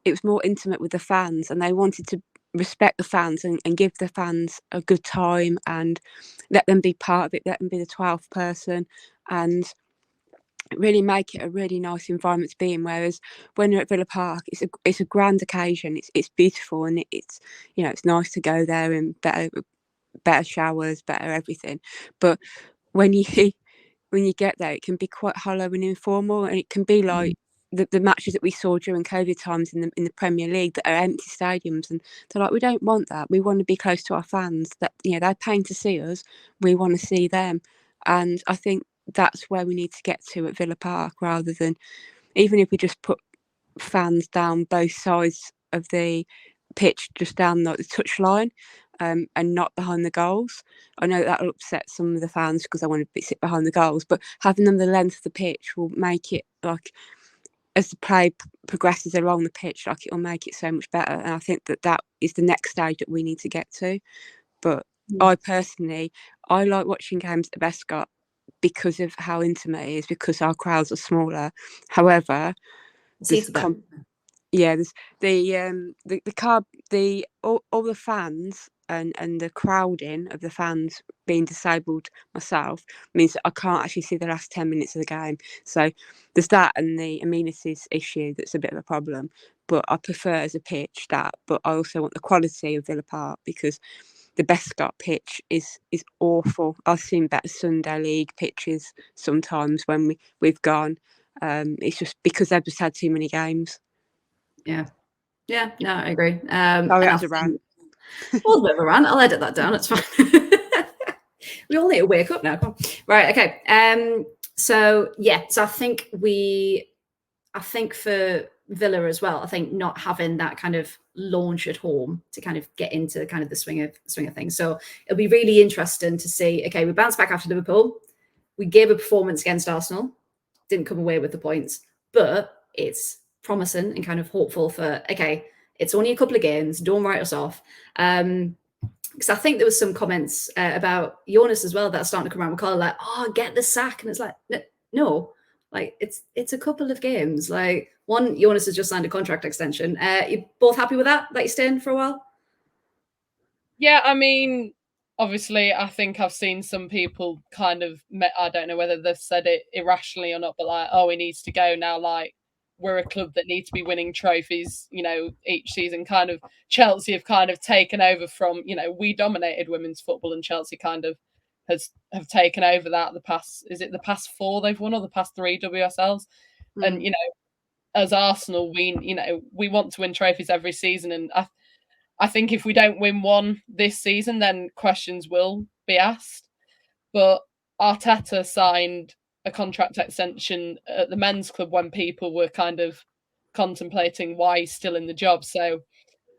it was more intimate with the fans, and they wanted to respect the fans and give the fans a good time and let them be part of it, let them be the 12th person, and really make it a really nice environment to be in. Whereas when you're at Villa Park, it's a grand occasion, it's beautiful, and it's it's nice to go there and better showers, better everything. But when you get there, it can be quite hollow and informal, and it can be like the matches that we saw during COVID times in the Premier League that are empty stadiums, and they're like, we don't want that. We want to be close to our fans. That they're paying to see us. We want to see them, and I think that's where we need to get to at Villa Park, rather than, even if we just put fans down both sides of the pitch, just down like the touchline, and not behind the goals. I know that'll upset some of the fans because they want to sit behind the goals, but having them the length of the pitch will make it, like, as the play progresses along the pitch, like, it'll make it so much better. And I think that is the next stage that we need to get to. But I personally, I like watching games at Bescott because of how intimate it is, because our crowds are smaller. However, there's all the fans and the crowding of the fans, being disabled myself, means that I can't actually see the last 10 minutes of the game. So there's that, and the amenities issue that's a bit of a problem. But I prefer as a pitch that, but I also want the quality of Villa Park, because the Bescott pitch is awful. I've seen better Sunday League pitches sometimes when we've gone. It's just because they've just had too many games. Yeah, no, I agree. Sorry, that was a rant. Well, a bit of a rant. I'll edit that down. It's fine. We all need to wake up now. Come on. Right. Okay. So I think for Villa as well, I think not having that kind of launch at home to kind of get into kind of the swing of things. So it'll be really interesting to see. Okay, we bounced back after Liverpool. We gave a performance against Arsenal, didn't come away with the points, but it's promising and kind of hopeful for, okay, it's only a couple of games, don't write us off. Because I think there was some comments about Jonas as well that are starting to come around with Carl, like, oh, get the sack. And it's like, no, like it's a couple of games. Like, one, Jonas has just signed a contract extension. You both happy with that you're staying for a while? Yeah, I mean, obviously, I think I've seen some people kind of, I don't know whether they've said it irrationally or not, but like, oh, he needs to go now. Like, we're a club that needs to be winning trophies, you know, each season. Kind of Chelsea have kind of taken over from, you know, we dominated women's football and Chelsea kind of have taken over that the past 4 they've won or the past 3 WSLs. And, you know, as Arsenal, we want to win trophies every season. And I think if we don't win one this season, then questions will be asked. But Arteta signed a contract extension at the men's club when people were kind of contemplating why he's still in the job. So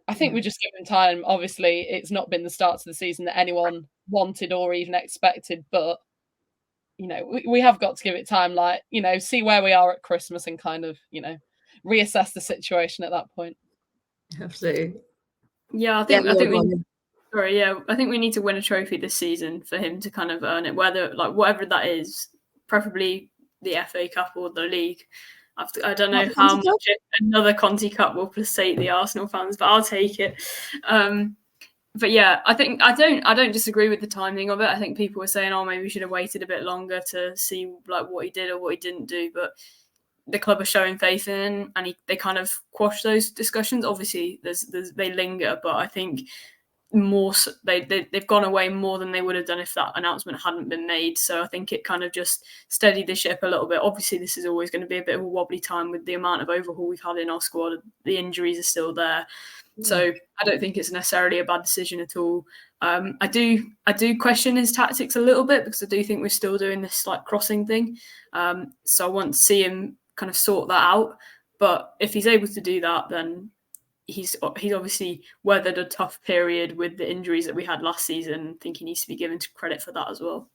I think we just give him time. Obviously, it's not been the start to the season that anyone wanted or even expected, but you know, we have got to give it time, like, you know, see where we are at Christmas and kind of, you know, reassess the situation at that point. Absolutely. Yeah, I think we need to win a trophy this season for him to kind of earn it, whatever that is, preferably the FA Cup or the league. I don't know how much another Conti Cup will placate the Arsenal fans, but I'll take it. But yeah, I don't disagree with the timing of it. I think people were saying, oh, maybe we should have waited a bit longer to see like what he did or what he didn't do, but the club are showing faith in him, and they kind of quash those discussions. Obviously, they linger, but I think more they've gone away more than they would have done if that announcement hadn't been made. So I think it kind of just steadied the ship a little bit. Obviously, this is always going to be a bit of a wobbly time with the amount of overhaul we've had in our squad. The injuries are still there. So I don't think it's necessarily a bad decision at all. I do question his tactics a little bit because I do think we're still doing this like crossing thing. So I want to see him kind of sort that out. But if he's able to do that, then he's obviously weathered a tough period with the injuries that we had last season. I think he needs to be given credit for that as well.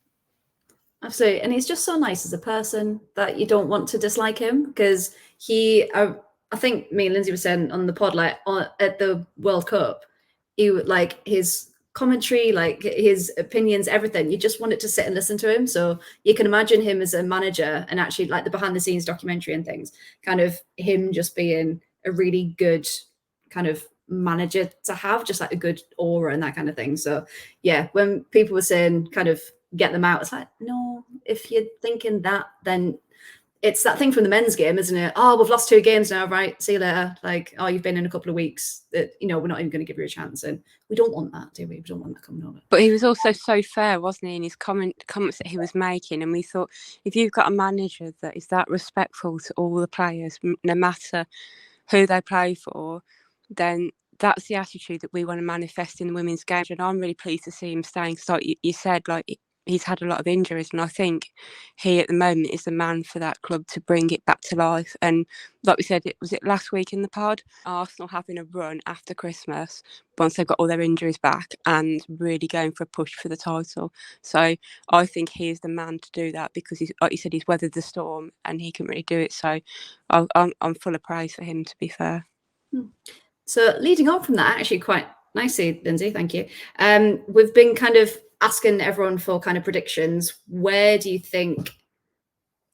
Absolutely. And he's just so nice as a person that you don't want to dislike him, because I think me and Lyndsey were saying on the pod, like at the World Cup, his commentary, like his opinions, everything, you just wanted to sit and listen to him. So you can imagine him as a manager, and actually like the behind the scenes documentary and things, kind of him just being a really good kind of manager to have, just like a good aura and that kind of thing. So yeah, when people were saying kind of get them out, it's like, no, if you're thinking that, then it's that thing from the men's game, isn't it? Oh, we've lost 2 games now, right? See you later. Like, oh, you've been in a couple of weeks. That, you know, we're not even going to give you a chance, and we don't want that, do we? We don't want that coming over. But he was also so fair, wasn't he, in his comments that he was making? And we thought, if you've got a manager that is that respectful to all the players, no matter who they play for, then that's the attitude that we want to manifest in the women's game. And I'm really pleased to see him staying. So you said, like, he's had a lot of injuries, and I think he at the moment is the man for that club to bring it back to life. And like we said, was it last week in the pod, Arsenal having a run after Christmas once they've got all their injuries back and really going for a push for the title. So I think he is the man to do that, because he's, like you said, he's weathered the storm and he can really do it. So I'm full of praise for him, to be fair. So leading on from that, actually quite nicely, Lyndsey, thank you. We've been kind of asking everyone for kind of predictions. Where do you think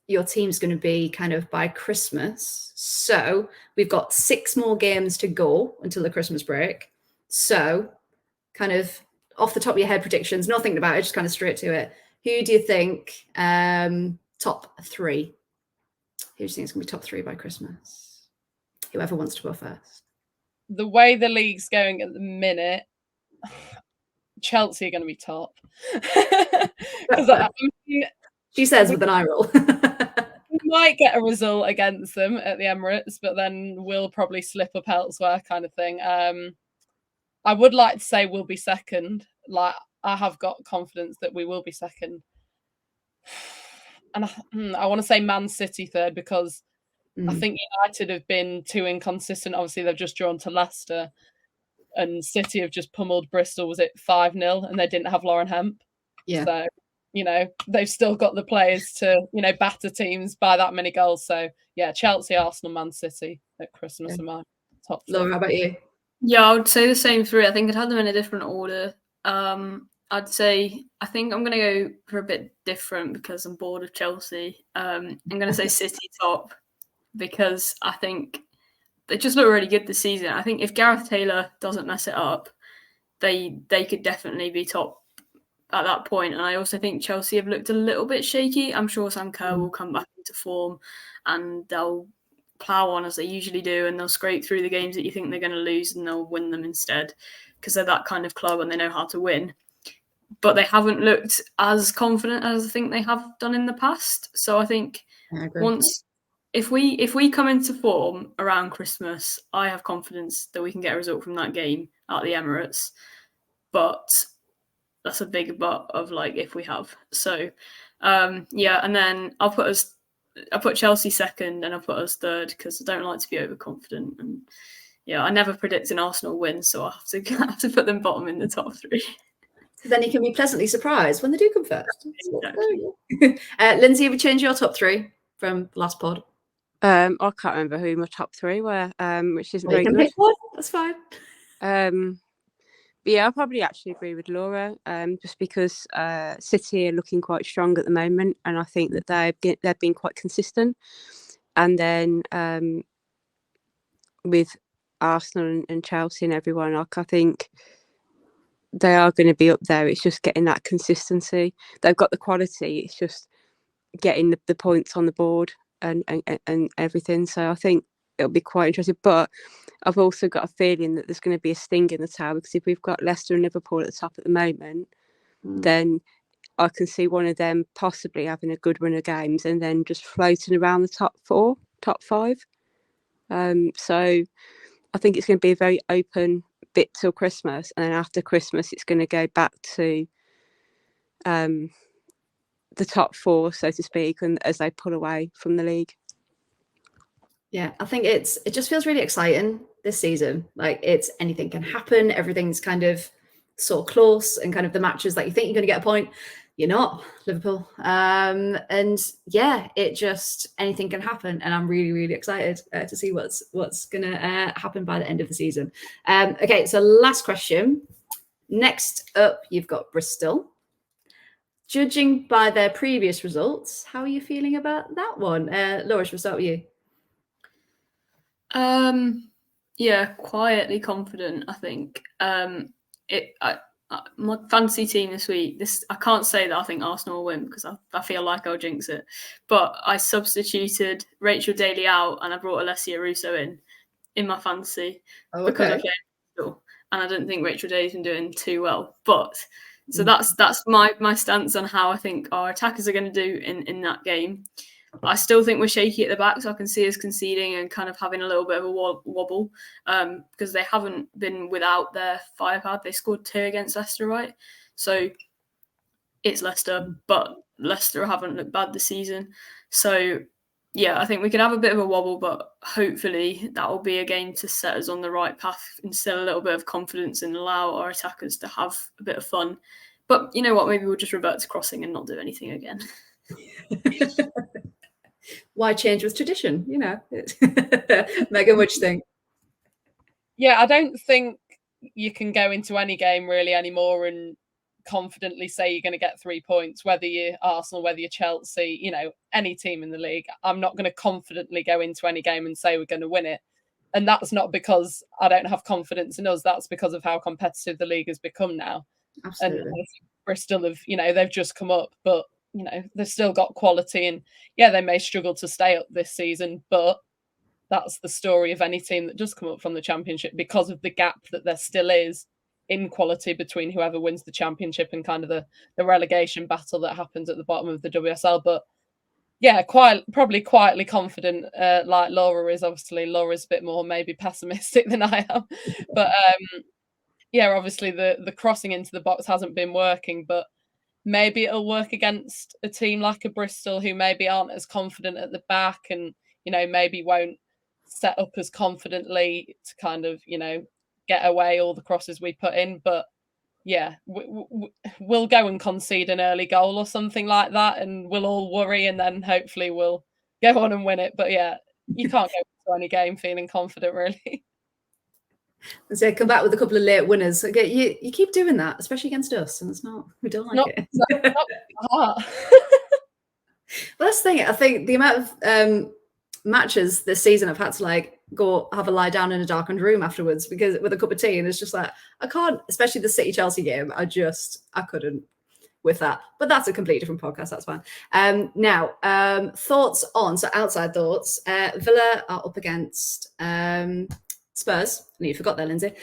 your team's going to be kind of by Christmas? So we've got 6 more games to go until the Christmas break. So kind of off the top of your head, predictions, not thinking about it, just kind of straight to it. Who do you think top 3? Who do you think is going to be top 3 by Christmas? Whoever wants to go first. The way the league's going at the minute, Chelsea are going to be top. She says with an eye roll. We might get a result against them at the Emirates, but then we'll probably slip up elsewhere, kind of thing. I would like to say we'll be second. Like, I have got confidence that we will be second. And I want to say Man City third, because I think United have been too inconsistent. Obviously, they've just drawn to Leicester. and City have just pummeled Bristol, was it 5-0, and they didn't have Lauren Hemp. Yeah. So, they've still got the players to, batter teams by that many goals. So, yeah, Chelsea, Arsenal, Man City at Christmas are my top three. Laura, how about you? Yeah, I would say the same three. I think I'd have them in a different order. I'd say I think I'm going to go for a bit different because I'm bored of Chelsea. I'm going to say City top because I think they just look really good this season. I think if Gareth Taylor doesn't mess it up, they could definitely be top at that point. And I also think Chelsea have looked a little bit shaky. I'm sure Sam Kerr will come back into form and they'll plough on as they usually do, and they'll scrape through the games that you think they're going to lose and they'll win them instead because they're that kind of club and they know how to win. But they haven't looked as confident as I think they have done in the past. So I think if we come into form around Christmas, I have confidence that we can get a result from that game at the Emirates. But that's a big but of if we have. So and then I'll put Chelsea second and I'll put us third because I don't like to be overconfident. And I never predict an Arsenal win, so I have to put them bottom in the top three. Then you can be pleasantly surprised when they do come first. Exactly. Lyndsey, have you changed your top three from last pod? I can't remember who my top three were, which isn't very good. Pick one. That's fine. But yeah, I'll probably actually agree with Laura, just because City are looking quite strong at the moment, and I think that they've been quite consistent. And then with Arsenal and Chelsea and everyone, I think they are going to be up there. It's just getting that consistency. They've got the quality. It's just getting the points on the board and everything. So I think it'll be quite interesting. But I've also got a feeling that there's going to be a sting in the tower because if we've got Leicester and Liverpool at the top at the moment, then I can see one of them possibly having a good run of games and then just floating around the top five. So I think it's going to be a very open bit till Christmas, and then after Christmas it's going to go back to the top four, so to speak, and as they pull away from the league. Yeah, I think it just feels really exciting this season. It's anything can happen. Everything's kind of so close, and kind of the matches that you think you're going to get a point, you're not. Liverpool, and it just anything can happen, and I'm really, really excited to see what's going to happen by the end of the season. Okay, so last question. Next up, you've got Bristol. Judging by their previous results, how are you feeling about that one? Laura, shall we start with you? Quietly confident, I think. My fantasy team this week, I can't say that I think Arsenal will win because I feel like I'll jinx it. But I substituted Rachel Daly out and I brought Alessia Russo in my fantasy because I played Bristol, and I don't think Rachel Daly's been doing too well. But so that's my stance on how I think our attackers are going to do in that game. I still think we're shaky at the back, so I can see us conceding and kind of having a little bit of a wobble because they haven't been without their firepower. They scored 2 against Leicester, right? So it's Leicester, but Leicester haven't looked bad this season. So, I think we could have a bit of a wobble, but hopefully that will be a game to set us on the right path, instill a little bit of confidence and allow our attackers to have a bit of fun. But you know what? Maybe we'll just revert to crossing and not do anything again. Why change with tradition? Megan, what do you think? Yeah, I don't think you can go into any game really anymore and confidently say you're going to get 3 points, whether you're Arsenal, whether you're Chelsea, any team in the league. I'm not going to confidently go into any game and say we're going to win it. And that's not because I don't have confidence in us. That's because of how competitive the league has become now. Absolutely. And Bristol have, they've just come up, but they've still got quality, and they may struggle to stay up this season, but that's the story of any team that does come up from the Championship because of the gap that there still is in quality between whoever wins the Championship and kind of the relegation battle that happens at the bottom of the WSL. But probably quietly confident, like Laura is. Obviously Laura's a bit more maybe pessimistic than I am, but obviously the crossing into the box hasn't been working, but maybe it'll work against a team like a Bristol who maybe aren't as confident at the back and, maybe won't set up as confidently to kind of, get away all the crosses we put in. But yeah, we'll go and concede an early goal or something like that, and we'll all worry, and then hopefully we'll go on and win it. But yeah, you can't go into any game feeling confident, really. And so come back with a couple of late winners. Okay, you keep doing that, especially against us, and it's not. We don't like it. Not hard. Well, that's the thing. I think the amount of matches this season I've had to like go have a lie down in a darkened room afterwards because with a cup of tea, and it's just like I can't, especially the City Chelsea game. I couldn't with that. But that's a completely different podcast. That's fine. Now, thoughts on outside thoughts. Villa are up against Spurs. I you forgot there, Lyndsey.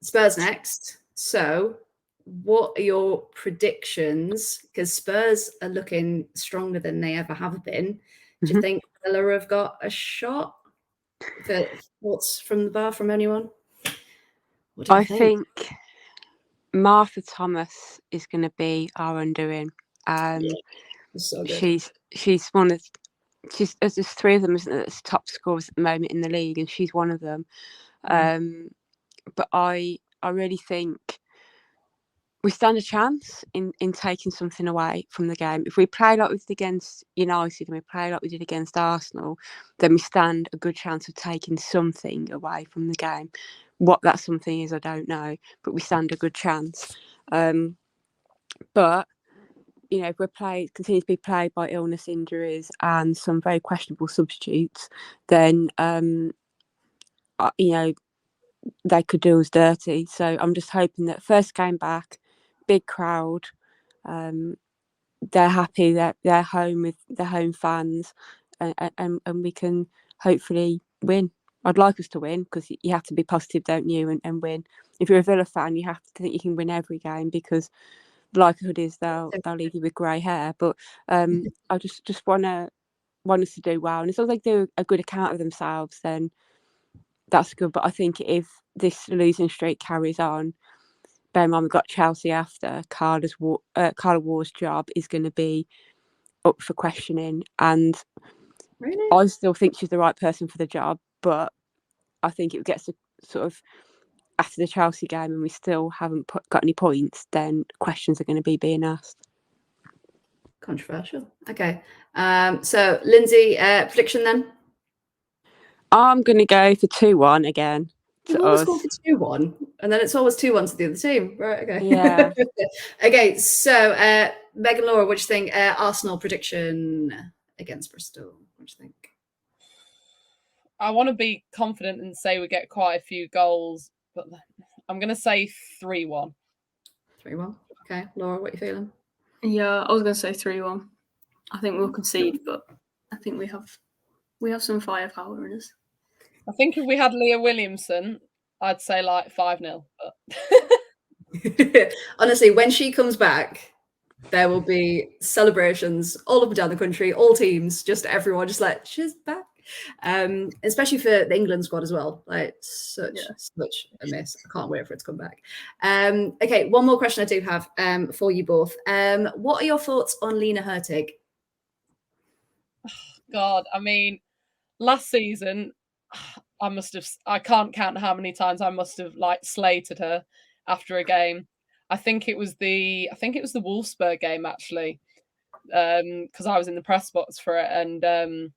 Spurs next. So, what are your predictions? Because Spurs are looking stronger than they ever have been. Do you think Villa have got a shot? Thoughts from the bar from anyone? What do you think? Martha Thomas is going to be our undoing. So she's one of there's three of them, isn't there, that's top scorers at the moment in the league, and she's one of them. But I really think we stand a chance in taking something away from the game. If we play like we did against United and we play like we did against Arsenal, then we stand a good chance of taking something away from the game. What that something is, I don't know, but we stand a good chance. But if we're continue to be played by illness, injuries, and some very questionable substitutes, then they could do us dirty. So I'm just hoping that first game back, big crowd, they're happy, they're home with their home fans, and we can hopefully win. I'd like us to win because you have to be positive, don't you, and win. If you're a Villa fan, you have to think you can win every game because the likelihood is they'll leave you with grey hair. But I just want us to do well, and as long as they do a good account of themselves, then that's good. But I think if this losing streak carries on, bear in mind we've got Chelsea after, Carla Ward's job is going to be up for questioning, and really? I still think she's the right person for the job, but I think it gets to sort of after the Chelsea game and we still haven't got any points, then questions are going to be being asked. Controversial. Okay. So Lyndsey, prediction then? I'm going to go for 2-1 again. We've always gone for 2-1, and then it's always 2-1 to the other team. Right, okay. Yeah. Okay, so Meg and Laura, what do you think? Arsenal prediction against Bristol. What do you think? I want to be confident and say we get quite a few goals, but I'm going to say 3-1. 3-1. Okay. Laura, what are you feeling? Yeah, I was going to say 3-1. I think we'll concede, but I think we have some firepower in us. I think if we had Leah Williamson, I'd say like 5-0. But honestly, when she comes back, there will be celebrations all up and down the country, all teams, just everyone, just like she's back. Especially for the England squad as well. Like such a miss. I can't wait for it to come back. Okay, one more question I do have for you both. What are your thoughts on Lina Hurtig? God, I mean, last season I can't count how many times I must have like slated her after a game. I think it was the Wolfsburg game actually, because I was in the press box for it, and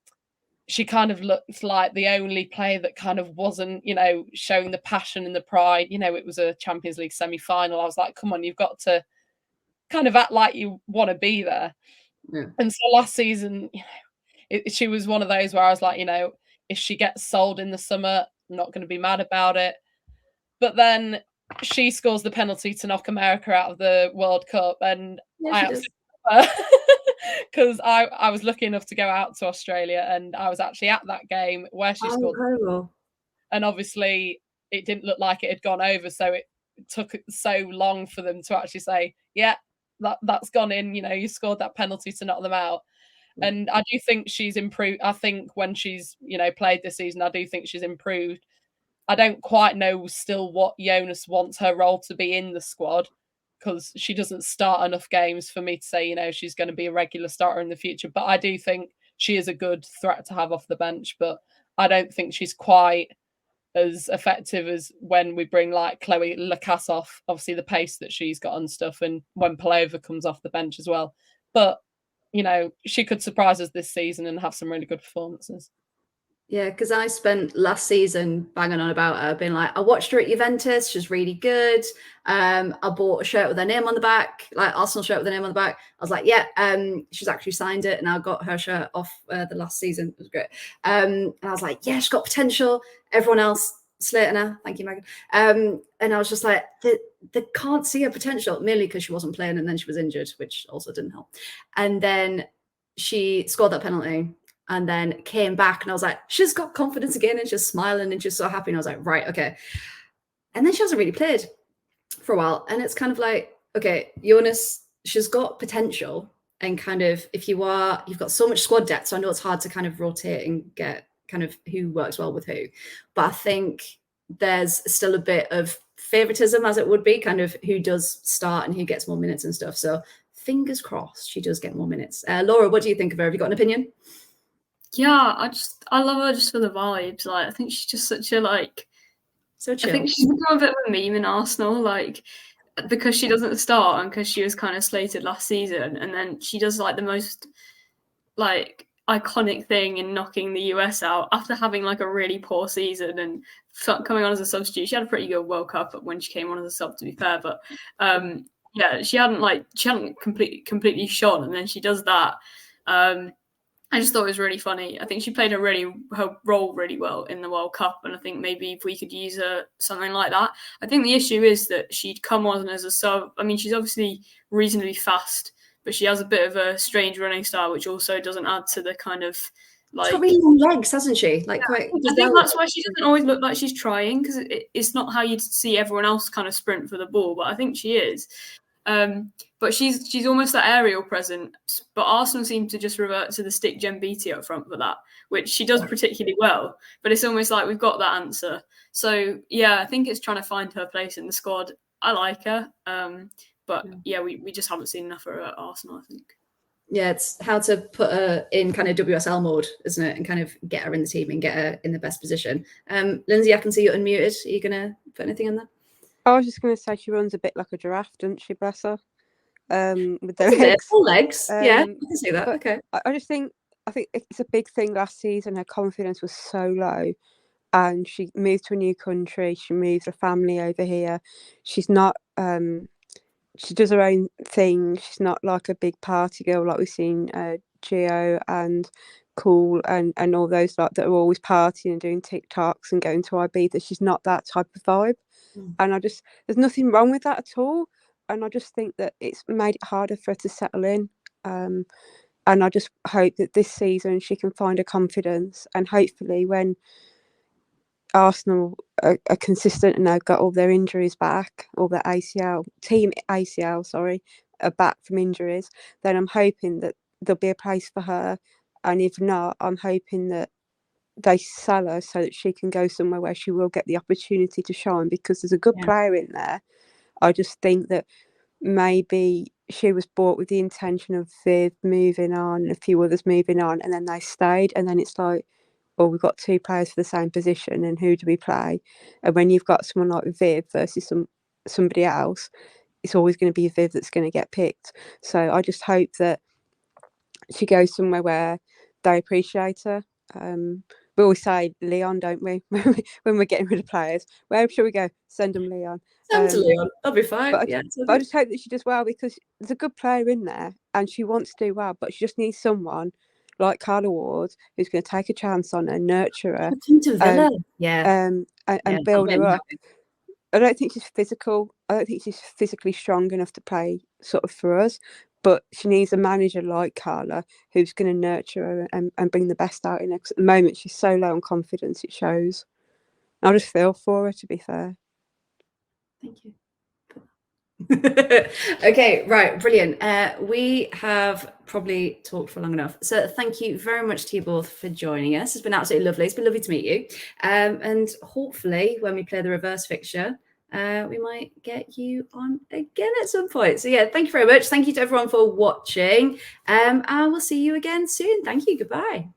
she kind of looked like the only player that kind of wasn't, showing the passion and the pride. It was a Champions League semi-final. I was like, come on, you've got to kind of act like you want to be there. Yeah. And so last season, she was one of those where I was like, if she gets sold in the summer, I'm not going to be mad about it. But then she scores the penalty to knock America out of the World Cup, and because I was lucky enough to go out to Australia, and I was actually at that game where she scored. Incredible. And obviously it didn't look like it had gone over, so it took so long for them to actually say, yeah, that's gone in, you scored that penalty to knock them out. And I do think she's improved. I think when she's, played this season, I do think she's improved. I don't quite know still what Jonas wants her role to be in the squad, because she doesn't start enough games for me to say, she's going to be a regular starter in the future. But I do think she is a good threat to have off the bench, but I don't think she's quite as effective as when we bring like Chloe Lacasse off, obviously the pace that she's got and stuff, and when Palova comes off the bench as well. But, you know, she could surprise us this season and have some really good performances. Yeah, because I spent last season banging on about her, being like, I watched her at Juventus, she's really good. I bought a shirt with her name on the back, like Arsenal shirt with her name on the back. I was like, yeah, she's actually signed it, and I got her shirt off the last season. It was great. And I was like, yeah, she's got potential. Everyone else slating her. Thank you, Megan. And I was just like, they can't see her potential, merely because she wasn't playing and then she was injured, which also didn't help. And then she scored that penalty. And then came back, and I was like, she's got confidence again, and she's smiling, and she's so happy. And I was like, right, okay. And then she hasn't really played for a while. And it's kind of like, okay, Jonas, she's got potential. And kind of, if you've got so much squad depth, so I know it's hard to kind of rotate and get kind of who works well with who. But I think there's still a bit of favoritism, as it would be, kind of who does start and who gets more minutes and stuff. So fingers crossed she does get more minutes. Laura, what do you think of her? Have you got an opinion? Yeah, I love her just for the vibes. Like, I think she's just such a so chill. I think she's become a bit of a meme in Arsenal, like, because she doesn't start and because she was kind of slated last season, and then she does like the most like iconic thing in knocking the US out after having like a really poor season and coming on as a substitute. She had a pretty good World Cup when she came on as a sub, to be fair, but yeah, she hadn't completely shone, and then she does that. I just thought it was really funny. I think she played her role really well in the World Cup, and I think maybe if we could use her something like that. I think the issue is that she'd come on as a sub. I mean, she's obviously reasonably fast, but she has a bit of a strange running style, which also doesn't add to the kind of like. She's got really long legs, hasn't she? Like, yeah, I think that's why she doesn't always look like she's trying, because it's not how you'd see everyone else kind of sprint for the ball, but I think she is. But she's almost that aerial presence. But Arsenal seem to just revert to the stick Jen Beattie up front for that, which she does particularly well. But it's almost like we've got that answer. So yeah, I think it's trying to find her place in the squad. I like her, but yeah, we just haven't seen enough of her at Arsenal, I think. Yeah, it's how to put her in kind of WSL mode, isn't it? And kind of get her in the team and get her in the best position. Lyndsey, I can see you unmuted. Are you going to put anything in there? I was just going to say she runs a bit like a giraffe, doesn't she, bless her? With their legs. Full legs. Yeah, I can see that. Okay. I think it's a big thing last season. Her confidence was so low, and she moved to a new country. She moved her family over here. She's not. She does her own thing. She's not like a big party girl like we've seen Gio and Cool and all those that are always partying and doing TikToks and going to Ibiza. She's not that type of vibe. And there's nothing wrong with that at all. And I just think that it's made it harder for her to settle in. And I just hope that this season she can find her confidence, and hopefully when Arsenal are consistent and they've got all their injuries back, all their team ACL, are back from injuries, then I'm hoping that there'll be a place for her. And if not, I'm hoping that they sell her so that she can go somewhere where she will get the opportunity to shine, because there's a good player in there. I just think that maybe she was bought with the intention of Viv moving on and a few others moving on, and then they stayed, and then it's like, well, we've got two players for the same position, and who do we play? And when you've got someone like Viv versus somebody else, it's always going to be Viv that's going to get picked. So I just hope that she goes somewhere where they appreciate her. We always say Leon, don't we? When we're getting rid of players, where should we go? Send them Leon. Send to Leon. That'll be fine. But I just hope that she does well, because there's a good player in there and she wants to do well, but she just needs someone like Carla Ward who's going to take a chance on her, nurture her, and build her up. I don't think she's physical. I don't think she's physically strong enough to play sort of for us. But she needs a manager like Carla who's going to nurture her and bring the best out in her. 'Cause at the moment, she's so low on confidence, it shows. I just feel for her, to be fair. Thank you. Okay, right, brilliant. We have probably talked for long enough. So thank you very much to you both for joining us. It's been absolutely lovely. It's been lovely to meet you. And hopefully when we play the reverse fixture, we might get you on again at some point. So yeah, thank you very much. Thank you to everyone for watching. And we'll see you again soon. Thank you. Goodbye.